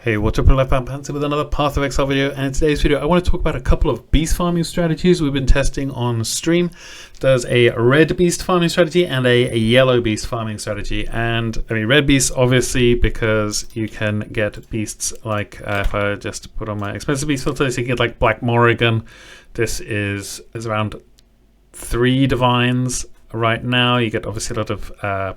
Hey, what's up, lifewithoutpants with another Path of Exile video, and in today's video I want to talk about a couple of beast farming strategies we've been testing on stream. There's a red beast farming strategy and a yellow beast farming strategy, and I mean red beasts obviously because you can get beasts like, if I just put on my expensive beast filters, you can get like Black Morrigan. This is around 3 divines right now. You get obviously a lot of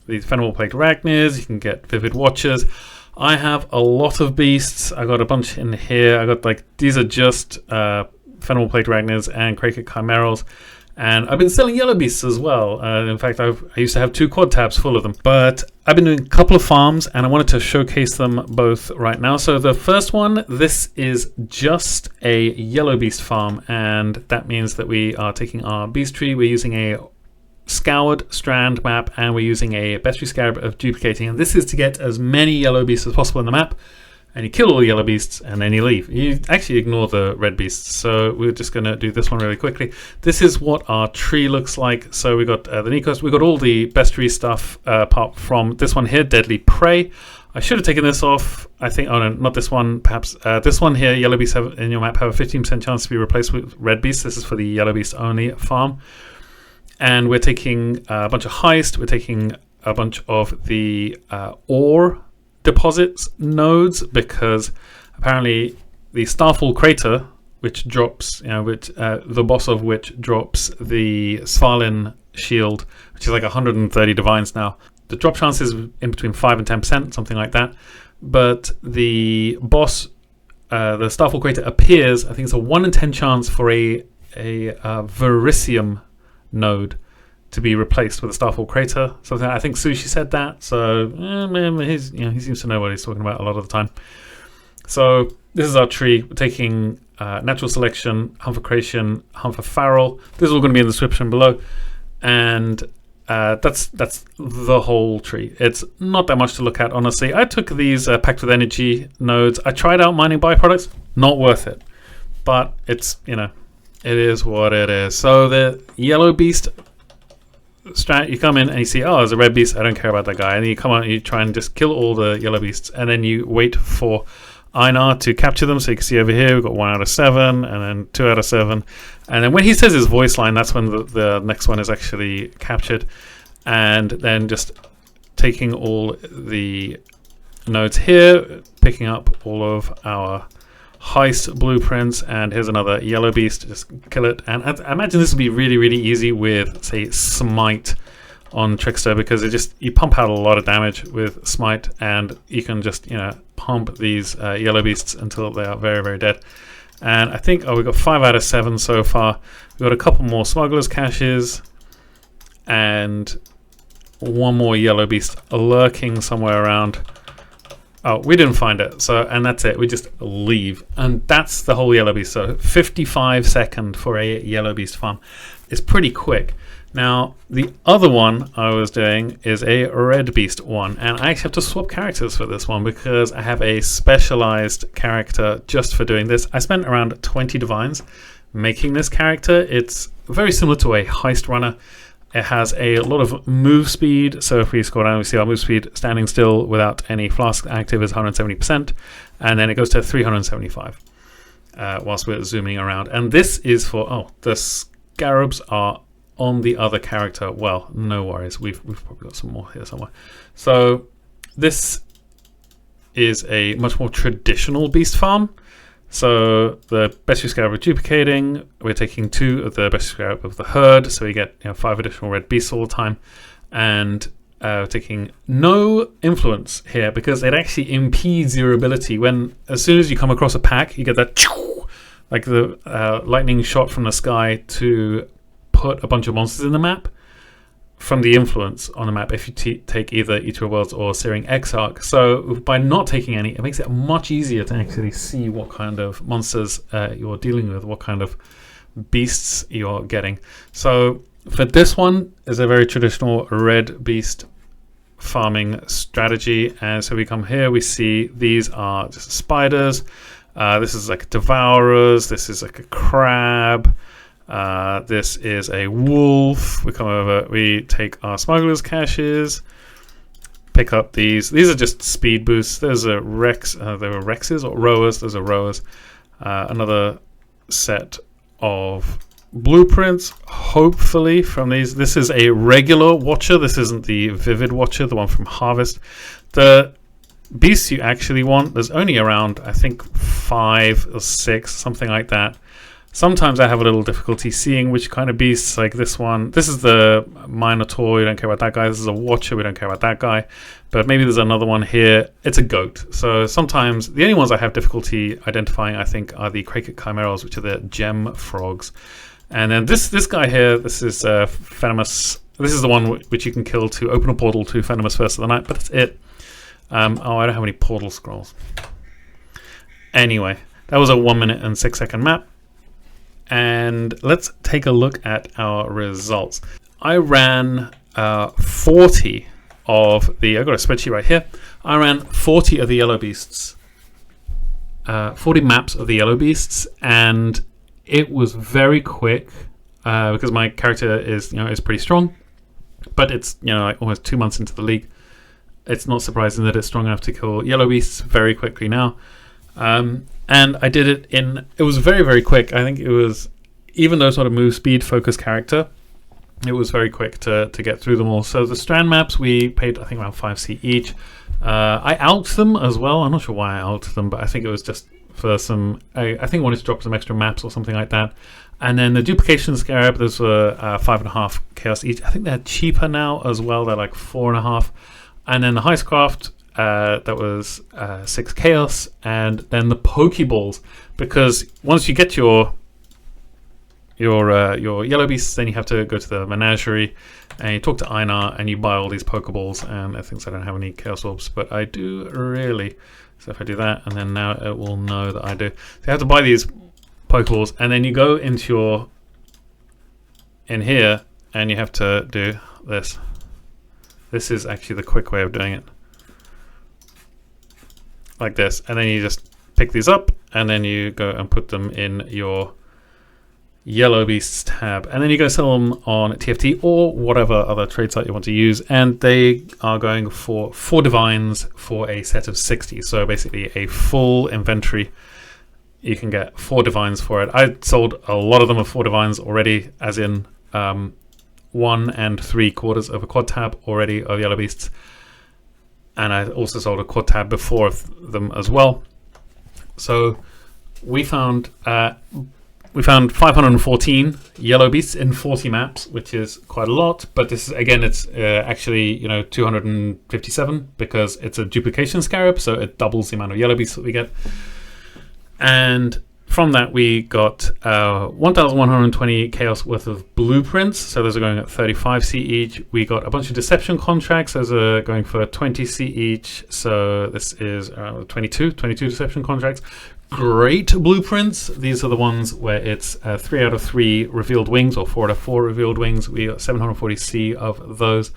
these Venerable Plagued Arachnids, you can get Vivid Watchers. I have a lot of beasts. I got a bunch in here. I got like, these are just Venerable Plagued Arachnids and Kraken Chimerals. And I've been selling yellow beasts as well. In fact, I used to have 2 quad tabs full of them. But I've been doing a couple of farms and I wanted to showcase them both right now. So the first one, this is just a yellow beast farm. And that means that we are taking our beast tree. We're using a scoured strand map, and we're using a bestiary scarab of duplicating, and this is to get as many yellow beasts as possible in the map, and you kill all the yellow beasts and then you leave. You actually ignore the red beasts. So we're just going to do this one really quickly. This is what our tree looks like. So we got the Nikos, we got all the bestiary stuff apart from this one here, Deadly Prey. I should have taken this off. I think, oh no, not this one, perhaps this one here. Yellow beasts have, in your map have a 15% chance to be replaced with red beasts. This is for the yellow beast only farm. And we're taking a bunch of heist, we're taking a bunch of the ore deposits nodes, because apparently the Starfall Crater, which drops, the boss of which drops the Svalin shield, which is like 130 divines now. The drop chance is in between 5 and 10%, something like that. But the boss, the Starfall Crater appears, I think it's a 1 in 10 chance for a Verisium node to be replaced with a Starfall Crater. Something I think Sushi said that, so he seems to know what he's talking about a lot of the time. So this is our tree. We're taking natural selection, hunt for creation, hunt for feral. This is all going to be in the description below, and that's the whole tree. It's not that much to look at, honestly. I took these packed with energy nodes. I tried out mining byproducts, not worth it, but it's it is what it is. So the yellow beast strat, you come in and you see, oh, there's a red beast, I don't care about that guy. And then you come out and you try and just kill all the yellow beasts. And then you wait for Einar to capture them. So you can see over here, we've got 1 out of 7 and then 2 out of 7. And then when he says his voice line, that's when the next one is actually captured. And then just taking all the nodes here, picking up all of our heist blueprints, and here's another yellow beast. Just kill it, and I imagine this would be really, really easy with, say, smite on Trickster, because you pump out a lot of damage with smite, and you can just pump these yellow beasts until they are very, very dead. And I think we've got 5 out of 7 so far. We've got a couple more smugglers caches and 1 more yellow beast lurking somewhere around. Oh, we didn't find it, and that's it. We just leave, and that's the whole yellow beast. So 55 seconds for a yellow beast farm. It's pretty quick. Now the other one I was doing is a red beast one, and I actually have to swap characters for this one because I have a specialized character just for doing this. I spent around 20 divines making this character. It's very similar to a heist runner. It has a lot of move speed, so if we scroll down, we see our move speed standing still without any flask active is 170%, and then it goes to 375 whilst we're zooming around. And this is for, the Scarabs are on the other character. Well, no worries, we've probably got some more here somewhere. So this is a much more traditional beast farm. So the bestiary scarab duplicating, we're taking 2 of the bestiary scarab of the herd, so we get 5 additional red beasts all the time, and taking no influence here because it actually impedes your ability. As soon as you come across a pack, you get that like the lightning shot from the sky to put a bunch of monsters in the map from the influence on the map if you take either Eater of Worlds or Searing Exarch. So by not taking any, it makes it much easier to actually see what kind of monsters you're dealing with, what kind of beasts you're getting. So for this one is a very traditional red beast farming strategy. And so we come here, we see these are just spiders. This is like devourers. This is like a crab. This is a wolf. We come over, we take our smugglers caches, pick up these. These are just speed boosts. There's a Rex. There were Rexes or rowers. There's a rowers. Another set of blueprints, hopefully, from these. This is a regular watcher. This isn't the vivid watcher, the one from Harvest. The beasts you actually want, there's only around, I think, 5 or 6, something like that. Sometimes I have a little difficulty seeing which kind of beasts, like this one. This is the Minotaur, we don't care about that guy. This is a Watcher, we don't care about that guy. But maybe there's another one here. It's a goat. So sometimes the only ones I have difficulty identifying, I think, are the Kraket Chimeras, which are the gem frogs. And then this guy here, this is Venomous. This is the one which you can kill to open a portal to Venomous First of the Night, but that's it. Oh, I don't have any portal scrolls. Anyway, that was a 1 minute and 6 second map. And let's take a look at our results. I ran 40 of the, I've got a spreadsheet right here. I ran 40 of the yellow beasts, 40 maps of the yellow beasts, and it was very quick because my character is, is pretty strong, but it's, like almost 2 months into the league. It's not surprising that it's strong enough to kill yellow beasts very quickly now. And I did it it was very, very quick. I think it was, even though sort of move speed focused character, it was very quick to get through them all. So the strand maps, we paid, I think, around 5C each. I alted them as well. I'm not sure why I alted them, but I think it was just for some, I think I wanted to drop some extra maps or something like that. And then the duplication Scarab, those were 5.5 chaos each. I think they're cheaper now as well. They're like 4.5. And then the Heistcraft, that was 6 chaos, and then the Pokeballs, because once you get your yellow beasts, then you have to go to the Menagerie and you talk to Einar and you buy all these Pokeballs. And I think I don't have any chaos orbs, but I do really. So if I do that, and then now it will know that I do. So you have to buy these Pokeballs, and then you go into in here, and you have to do this. This is actually the quick way of doing it. Like this, and then you just pick these up, and then you go and put them in your yellow beasts tab, and then you go sell them on TFT or whatever other trade site you want to use, and they are going for 4 divines for a set of 60. So basically a full inventory. You can get 4 divines for it. I sold a lot of them of 4 divines already, as in 1 3/4 of a quad tab already of yellow beasts. And I also sold a quad tab before of them as well. So we found 514 yellow beasts in 40 maps, which is quite a lot. But this is, again, it's actually 257 because it's a duplication Scarab, so it doubles the amount of yellow beasts that we get. And from that, we got 1,120 chaos worth of blueprints. So those are going at 35C each. We got a bunch of deception contracts. Those are going for 20C each. So this is 22 deception contracts. Great blueprints. These are the ones where it's 3 out of 3 revealed wings or 4 out of 4 revealed wings. We got 740C of those.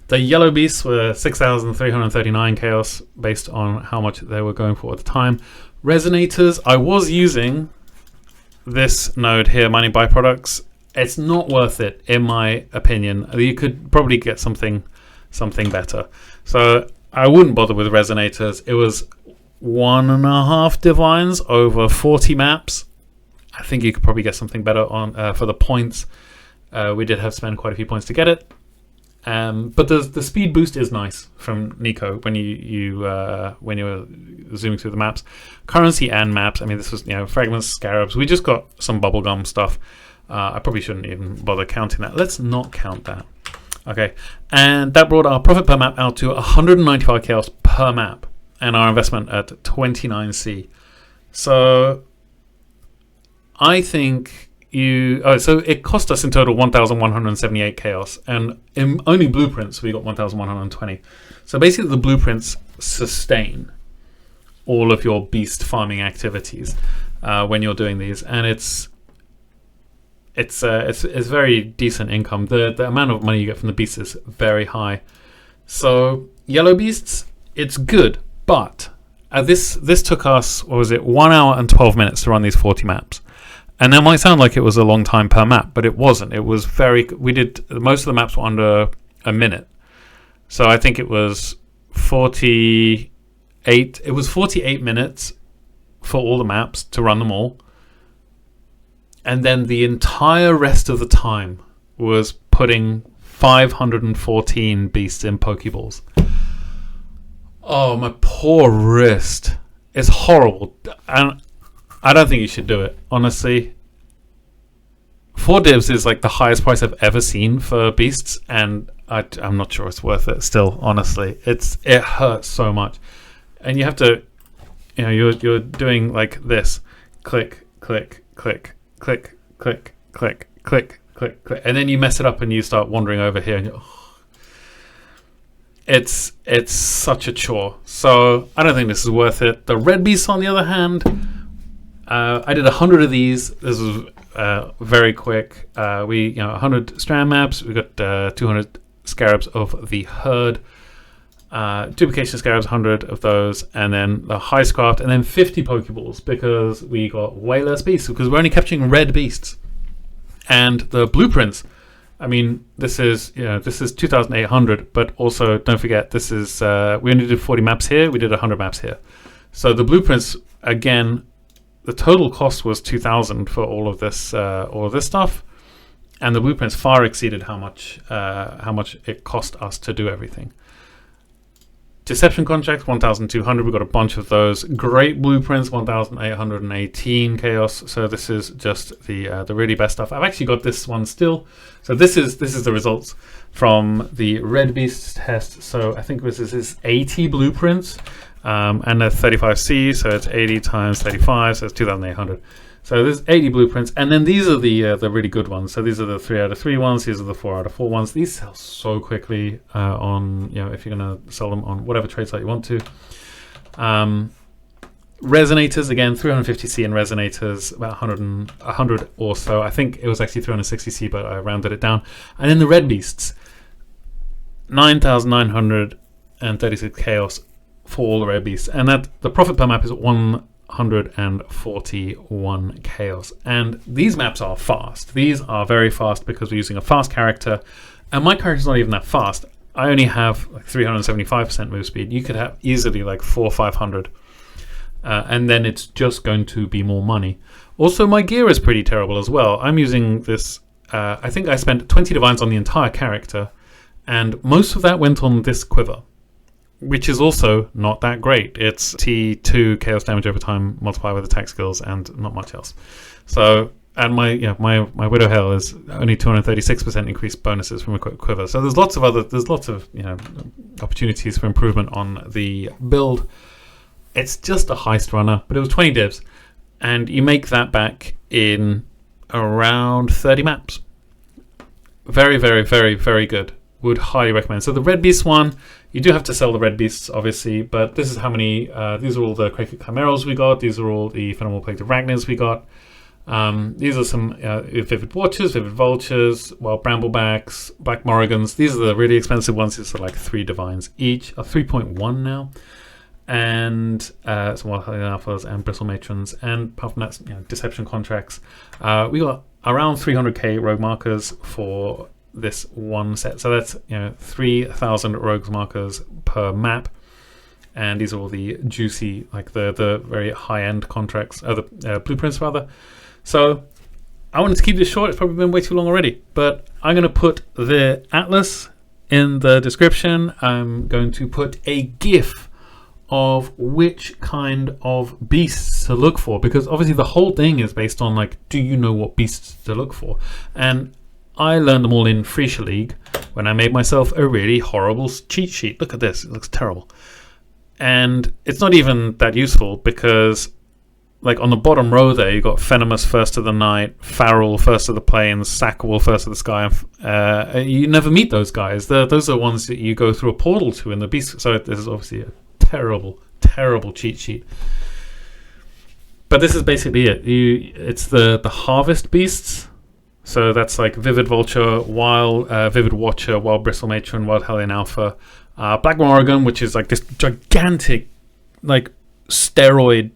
The yellow beasts were 6,339 chaos based on how much they were going for at the time. Resonators, I was using this node here, mining byproducts. It's not worth it, in my opinion. You could probably get something better. So I wouldn't bother with resonators. It was 1.5 divines over 40 maps. I think you could probably get something better on for the points. We did have to spend quite a few points to get it. But the speed boost is nice from Nico when when you were zooming through the maps, currency and maps. I mean, this was fragments, scarabs. We just got some bubblegum stuff. I probably shouldn't even bother counting that. Let's not count that. Okay, and that brought our profit per map out to 195 chaos per map, and our investment at 29C. So I think. So it cost us in total 1,178 chaos, and in only blueprints we got 1,120. So basically the blueprints sustain all of your beast farming activities when you're doing these, and it's very decent income. The amount of money you get from the beasts is very high. So yellow beasts, it's good, but this took us, 1 hour and 12 minutes to run these 40 maps. And that might sound like it was a long time per map, but it wasn't. It was most of the maps were under a minute. So I think it was 48. It was 48 minutes for all the maps to run them all, and then the entire rest of the time was putting 514 beasts in Pokeballs. Oh, my poor wrist. It's horrible, and I don't think you should do it, honestly. 4 divs is like the highest price I've ever seen for beasts, and I'm not sure it's worth it still, honestly. It hurts so much, and you have to, you're doing like this, click, click, click, click, click, click, click, click, click, and then you mess it up and you start wandering over here, and it's such a chore. So I don't think this is worth it. The red beasts, on the other hand, I did 100 of these. This was very quick. 100 strand maps. We got 200 Scarabs of the herd. Duplication Scarabs, 100 of those, and then the Heistcraft, and then 50 Pokeballs because we got way less beasts because we're only capturing red beasts. And the blueprints, I mean, this is 2,800, but also don't forget this is we only did 40 maps here. We did 100 maps here. So the blueprints, again, the total cost was 2,000 for all of this stuff, and the blueprints far exceeded how much it cost us to do everything. Deception contracts, 1,200. We got a bunch of those. Great blueprints, 1,818 chaos. So this is just the really best stuff. I've actually got this one still. So this is the results from the red beasts test. So I think this is 80 blueprints, and a 35C. So it's 80 times 35. So it's 2,800. So there's 80 blueprints, and then these are the really good ones. So these are the 3 out of 3 ones. These are the 4 out of 4 ones. These sell so quickly on, if you're gonna sell them on whatever trade site you want to. Resonators, again, 350C in resonators, about 100 or so. I think it was actually 360C, but I rounded it down. And then the red beasts, 9,936 chaos for all the red beasts, and that the profit per map is 141 chaos. And these maps are fast. These are very fast because we're using a fast character, and my character's not even that fast. I only have like 375% move speed. You could have easily like 400 or 500, and then it's just going to be more money. Also, my gear is pretty terrible as well. I'm using this, I think I spent 20 divines on the entire character, and most of that went on this quiver, which is also not that great. It's T2 chaos damage over time multiplied with attack skills and not much else. So, and my Widow Hail is only 236% increased bonuses from a quiver. So there's lots of opportunities for improvement on the build. It's just a heist runner, but it was 20 divs, and you make that back in around 30 maps. Very, very, very, very good. Would highly recommend. So the red beast one, you do have to sell the red beasts, obviously, but this is how many. These are all the Kraken Chimeras we got. These are all the Phenomenal Plague of Ragnars we got. These are some Vivid Watchers, Vivid Vultures, Wild Bramblebacks, Black Morrigans. These are the really expensive ones. These are like 3 divines each, 3.1 now, and some Wild Hellion Alphas and Bristle Matrons. And apart from that, Deception contracts. We got around 300k Rogue Markers for this one set, so that's 3,000 rogues markers per map, and these are all the juicy, like the very high-end contracts, the blueprints rather. So I wanted to keep this short. It's probably been way too long already, but I'm going to put the atlas in the description. I'm going to put a GIF of which kind of beasts to look for, because obviously the whole thing is based on like, do you know what beasts to look for? And I learned them all in Freesia League when I made myself a really horrible cheat sheet. Look at this, it looks terrible. And it's not even that useful because, like, on the bottom row there, you've got Venomous first of the night, Farrell first of the plains, Sackable first of the sky. You never meet those guys. Those are the ones that you go through a portal to in the beast. So this is obviously a terrible, terrible cheat sheet. But this is basically it. It's the harvest beasts. So that's like Vivid Vulture, Wild Vivid Watcher, Wild Bristle Matron, Wild Hellion Alpha, Black Morrigan, which is like this gigantic, like, steroid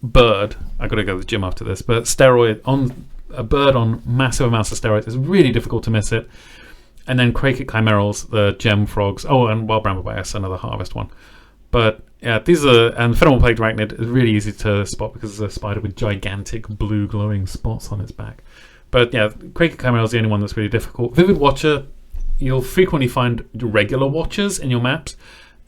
bird. I gotta go to the gym after this, but steroid on a bird on massive amounts of steroids. It's really difficult to miss it. And then Crake Chimerals, the gem frogs. Oh, and Wild Bramblebass, another harvest one. But yeah, these are, and Fenimore Plagued Arachnid is really easy to spot because it's a spider with gigantic blue glowing spots on its back. But yeah, Crake Chimeral is the only one that's really difficult. Vivid Watcher, you'll frequently find regular watchers in your maps,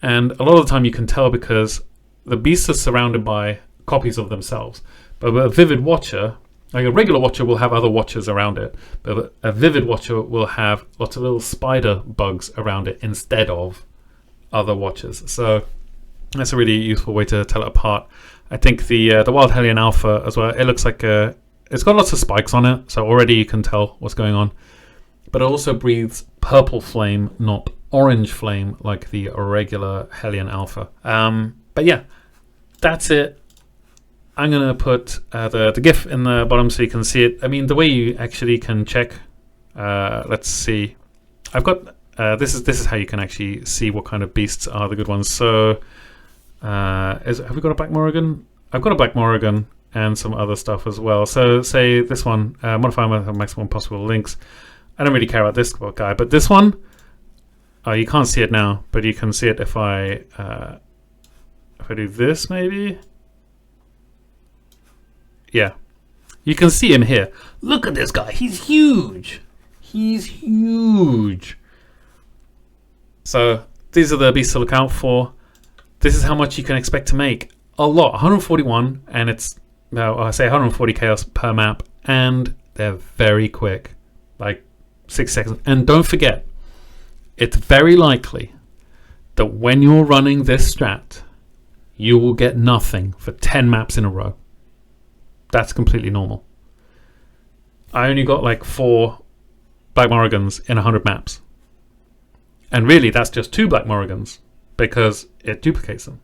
and a lot of the time you can tell because the beasts are surrounded by copies of themselves. But a Vivid Watcher, like a regular watcher will have other watchers around it, but a Vivid Watcher will have lots of little spider bugs around it instead of other watchers. So that's a really useful way to tell it apart. I think the Wild Hellion Alpha as well, it looks like it's got lots of spikes on it, so already you can tell what's going on. But it also breathes purple flame, not orange flame like the regular Hellion Alpha. But yeah, that's it. I'm going to put the GIF in the bottom so you can see it. I mean, the way you actually can check, let's see. I've got, this is how you can actually see what kind of beasts are the good ones. So, have we got a Black Morrigan? I've got a Black Morrigan and some other stuff as well. So, say this one, modify with maximum possible links. I don't really care about this guy, but this one, you can't see it now, but you can see it if I do this maybe. Yeah, you can see him here. Look at this guy. He's huge. He's huge. So these are the beasts to look out for. This is how much you can expect to make. A lot. 141, and it's, well, I say 140 chaos per map, and they're very quick. Like 6 seconds. And don't forget, it's very likely that when you're running this strat, you will get nothing for 10 maps in a row. That's completely normal. I only got like 4 Black Morrigans in 100 maps. And really, that's just 2 Black Morrigans because it duplicates them.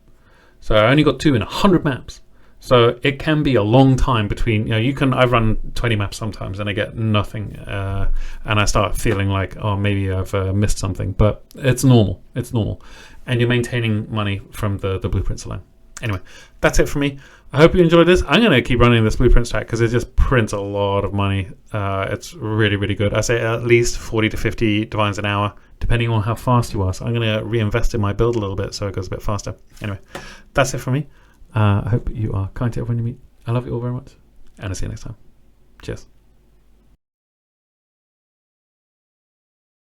So I only got 2 in 100 maps. So it can be a long time between, I've run 20 maps sometimes and I get nothing. And I start feeling like, oh, maybe I've missed something. But it's normal. It's normal. And you're maintaining money from the blueprints alone. Anyway, that's it for me. I hope you enjoyed this. I'm going to keep running this blueprint stack because it just prints a lot of money. It's really, really good. I say at least 40 to 50 divines an hour, depending on how fast you are. So I'm going to reinvest in my build a little bit so it goes a bit faster. Anyway, that's it for me. I hope you are kind to everyone you meet. I love you all very much. And I'll see you next time. Cheers.